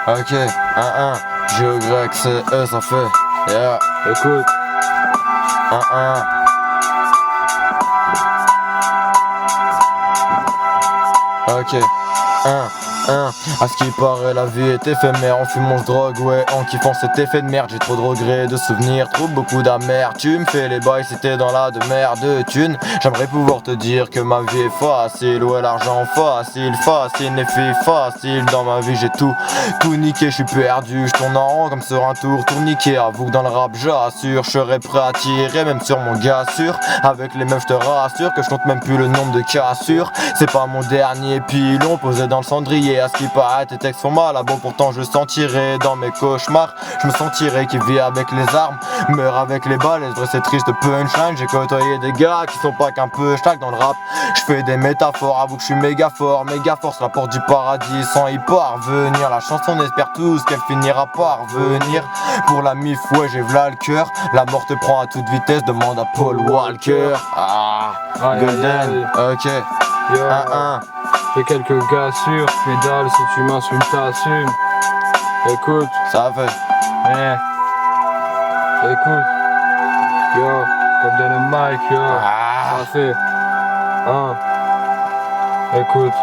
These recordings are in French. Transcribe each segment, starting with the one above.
Ok, 1-1, G-Y, c'est E, ça fait. Yeah, Écoute, 1-1. Ok, 1. À ce qui paraît, la vie est éphémère. On fume, on se drogue, ouais, en kiffant cet effet de merde. J'ai trop de regrets, de souvenirs, trop beaucoup d'amertume. Fais les bails si t'es dans la demeure de thunes. J'aimerais pouvoir te dire que ma vie est facile. Ouais, l'argent facile, les filles faciles. Dans ma vie, j'ai tout niqué, je suis perdu. Je tourne en rond comme sur un tour tourniquet. Avoue que dans le rap, j'assure, je serais prêt à tirer, même sur mon gars sûr. Avec les meufs, je te rassure que je compte même plus le nombre de cassures. C'est pas mon dernier pilon posé dans le cendrier. À ce qui paraît, tes textes font mal, ah bon, pourtant je sentirais dans mes cauchemars. Je me sentirais qui vit avec les armes, meurt avec les balles. Et ces tristes punchline, j'ai côtoyé des gars qui sont pas qu'un peu schlag dans le rap. Je fais des métaphores, avoue que je suis méga fort, c'est la porte du paradis sans y parvenir. La chanson espère tous qu'elle finira par venir. Pour la mif, ouais, j'ai v'là le cœur. La mort te prend à toute vitesse, demande à Paul Walker. Golden, ok, 1-1. j'ai quelques gars sûrs, pédale, si tu m'insultes, t'assumes. Écoute, Ça fait. écoute, yo, Golden Mike, yo, ça fait. Écoute,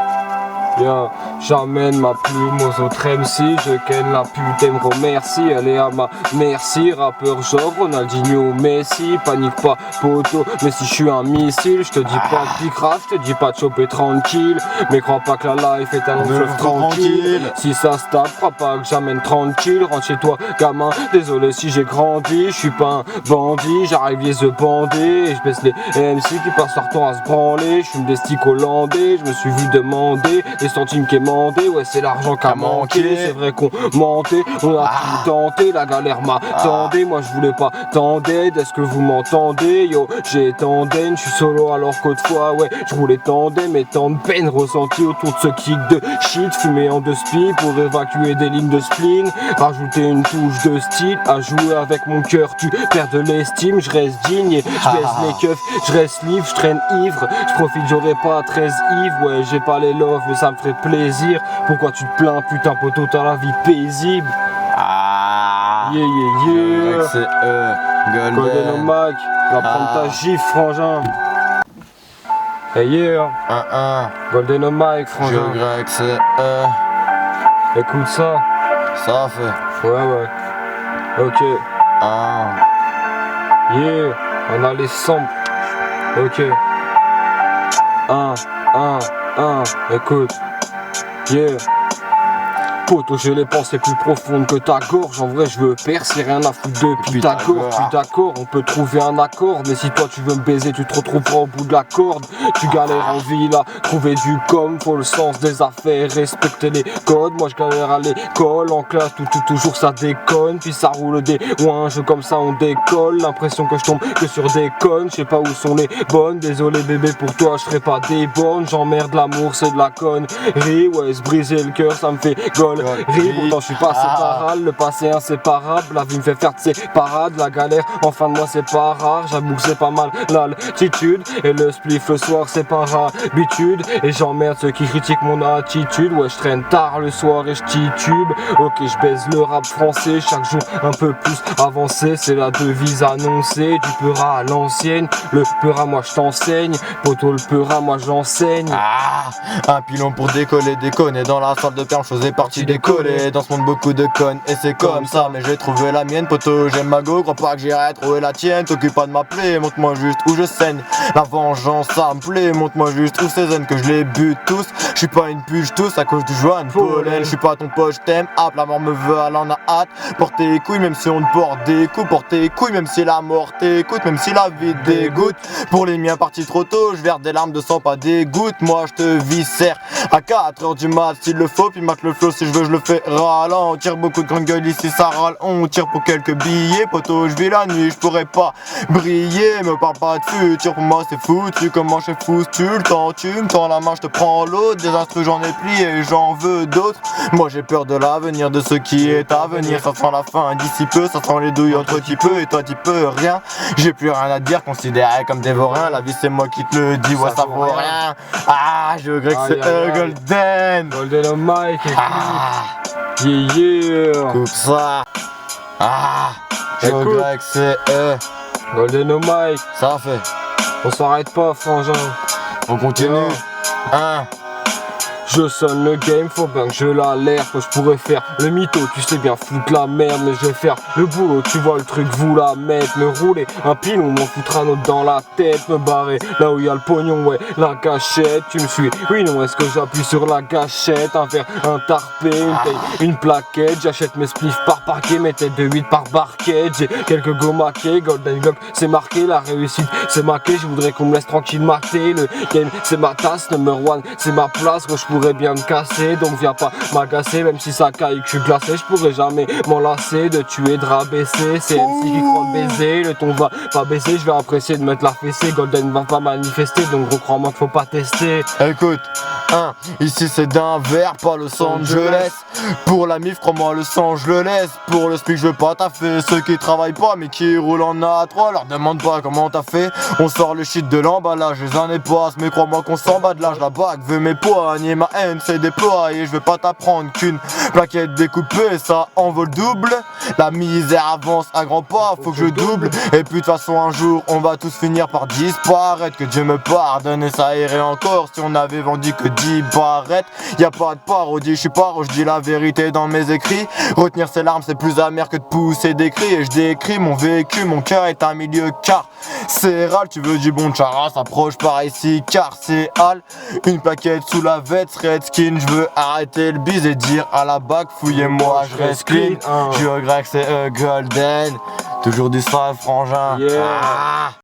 yo, j'amène ma plume aux autres MC, je ken la pute, elle me remercie, elle est à ma merci, rappeur genre Ronaldinho, Messi, panique pas poto, mais si je suis un missile, je te dis pas de picrave, je te dis pas de choper tranquille, mais crois pas que la life est un long fleuve tranquille, si ça se tape, crois pas que j'amène tranquille, rentre chez toi gamin, désolé si j'ai grandi, je suis pas un bandit, j'arrive les yeux bandés, et je baisse les MC qui passent leur temps à se branler, je fume des sticks hollandais, je me suis vu demander des centimes qui mandé, ouais c'est l'argent qui a manqué, c'est vrai qu'on mentait, on a tout tenté, la galère m'attendait, moi je voulais pas tant d'aide, est-ce que vous m'entendez, yo, j'ai tant d'aine, je suis solo alors qu'autrefois, ouais, je roulais tandem, mais tant de peine ressentie autour de ce kick de shit, fumé en deux spi pour évacuer des lignes de spleen, rajouter une touche de style, à jouer avec mon cœur, tu perds de l'estime, je reste digne, et je baisse les keufs, je reste libre, je traîne ivre, je profite, j'aurais pas 13 ivres, ouais, j'ai pas les loves, mais ça me ferait plaisir. Pourquoi tu te plains, putain, poteau, t'as la vie paisible. Yeah. C'est E, Golden Golden. Mike, va prendre ta gifle, frangin. Hey yeah, 1-1, Golden Mike, frangin. G-Y, c'est E. Écoute ça. Ça fait. Ouais. Ok. 1. Yeah, on a les samples. Ok. 1. Écoute. Yeah. Poto, j'ai les pensées plus profondes que ta gorge. En vrai, je veux percer, rien à foutre depuis ta gorge. Je suis d'accord, on peut trouver un accord. Mais si toi tu veux me baiser, tu te retrouveras au bout de la corde. Tu galères en vie là, trouver du com. Faut le sens des affaires, respecter les codes. Moi je galère à l'école, en classe, toujours ça déconne. Puis ça roule des ouinges, comme ça on décolle. L'impression que je tombe que sur des connes. Je sais pas où sont les bonnes. Désolé bébé, pour toi je serai pas des bonnes. J'emmerde l'amour, c'est de la connerie. Ouais, se briser le cœur, ça me fait gol. Pourtant je suis pas séparable, le passé inséparable, la vie me fait faire de ses parades, la galère en fin de mois c'est pas rare, j'avoue que c'est pas mal l'altitude, et le spliff le soir c'est par habitude, et j'emmerde ceux qui critiquent mon attitude, ouais je traîne tard le soir et je titube, ok je baise le rap français, chaque jour un peu plus avancé, c'est la devise annoncée, du peura à l'ancienne, le peura moi je t'enseigne, poto le peura moi j'enseigne. Un pilon pour décoller, déconner dans la salle de perme, je faisais partie décoller. Dans ce monde beaucoup de connes et c'est comme ça. Mais j'ai trouvé la mienne, poto, j'aime ma go. Crois pas que j'irai trouver la tienne. T'occupe pas de m'appeler, montre-moi juste où je saigne. La vengeance ça me plaît, montre-moi juste où ces zen que je les bute tous. Je suis pas une pute tous à cause du Joanne Pollen. Je suis pas ton poche, t'aime hop, la mort me veut, elle en a hâte. Porte tes couilles même si on te porte des coups. Porte tes couilles même si la mort t'écoute. Même si la vie te dégoûte. Pour les miens partis trop tôt, je verse des larmes de sang, pas des gouttes. Moi je te viscère à 4h du mat s'il le faut. Puis mate le flow si je veux, je le fais ralentir. Beaucoup de grandes gueules ici, ça râle. On tire pour quelques billets, poto. Je vis la nuit, je pourrais pas briller. Me parle pas de futur, pour moi c'est foutu. Comment je fous, tu le temps, tu me tends la main, je te prends l'autre. Des instrus, j'en ai plié, j'en veux d'autres. Moi j'ai peur de l'avenir, de ce qui est à venir. Ça sent la fin d'ici peu, ça sent les douilles entre qui peut et toi t'y peux rien. J'ai plus rien à dire, considéré comme dévorant. La vie c'est moi qui te le dis, ouais ça vaut rien. Je regrette que c'est Golden. Golden Mike. Yeah. Coupe ça. Ah, Écoute. Greg, c'est Golden au mic. ça fait. On s'arrête pas, frangin. On continue. Yeah. Je sonne le game, faut bien que je l'alerte. Je pourrais faire le mytho, tu sais bien foutre la merde. Mais je vais faire le boulot, tu vois le truc, vous la mettre. Me rouler un pilon, m'en foutre un autre dans la tête. Me barrer là où y a le pognon, ouais, la cachette. Tu me suis, oui non, est-ce que j'appuie sur la gâchette? Un verre, un tarpé, une taille, une plaquette. J'achète mes spliffs par paquet, mes têtes de 8 par barquette. J'ai quelques go maqués, Golden Glock, c'est marqué. La réussite, c'est marqué, je voudrais qu'on me laisse tranquille mater. Le game, c'est ma tasse, number one, c'est ma place. Moi, je pourrais bien me casser, donc viens pas m'agacer. Même si ça caille que je suis glacé, je pourrais jamais m'enlacer de tuer, de rabaisser. C'est MC qui croit le baiser, le ton va pas baisser. Je vais apprécier de mettre la fessée. Golden va pas manifester, donc gros crois-moi qu'il faut pas tester. Écoute, ici c'est d'un verre, pas Los Angeles. Pour la mif, crois-moi, le sang je le laisse. Pour le speak, je veux pas taffer. Ceux qui travaillent pas mais qui roulent en A3, leur demande pas comment t'as fait. On sort le shit de l'emballage, les années passent, mais crois-moi qu'on s'en bat de l'âge. La bague veut mes poignées, ma haine s'est déployée. Je vais pas t'apprendre qu'une plaquette découpée, ça en vaut le double. La misère avance à grands pas, faut que je double. Et puis de toute façon un jour on va tous finir par disparaître. Que Dieu me pardonne et ça irait encore si on avait vendu que 10 barrettes. Y'a pas de parodie, je suis paro, je dis la vérité dans mes écrits. Retenir ses larmes c'est plus amer que de pousser des cris. Et je décris mon vécu, mon cœur est un milieu carcéral. Tu veux du bon chara, s'approche par ici carcéral. Une plaquette sous la veste, Redskin, je veux arrêter le bise et dire à la bague fouillez-moi, je reste clean. Je regrette c'est Golden, toujours du sale frangin. Yeah.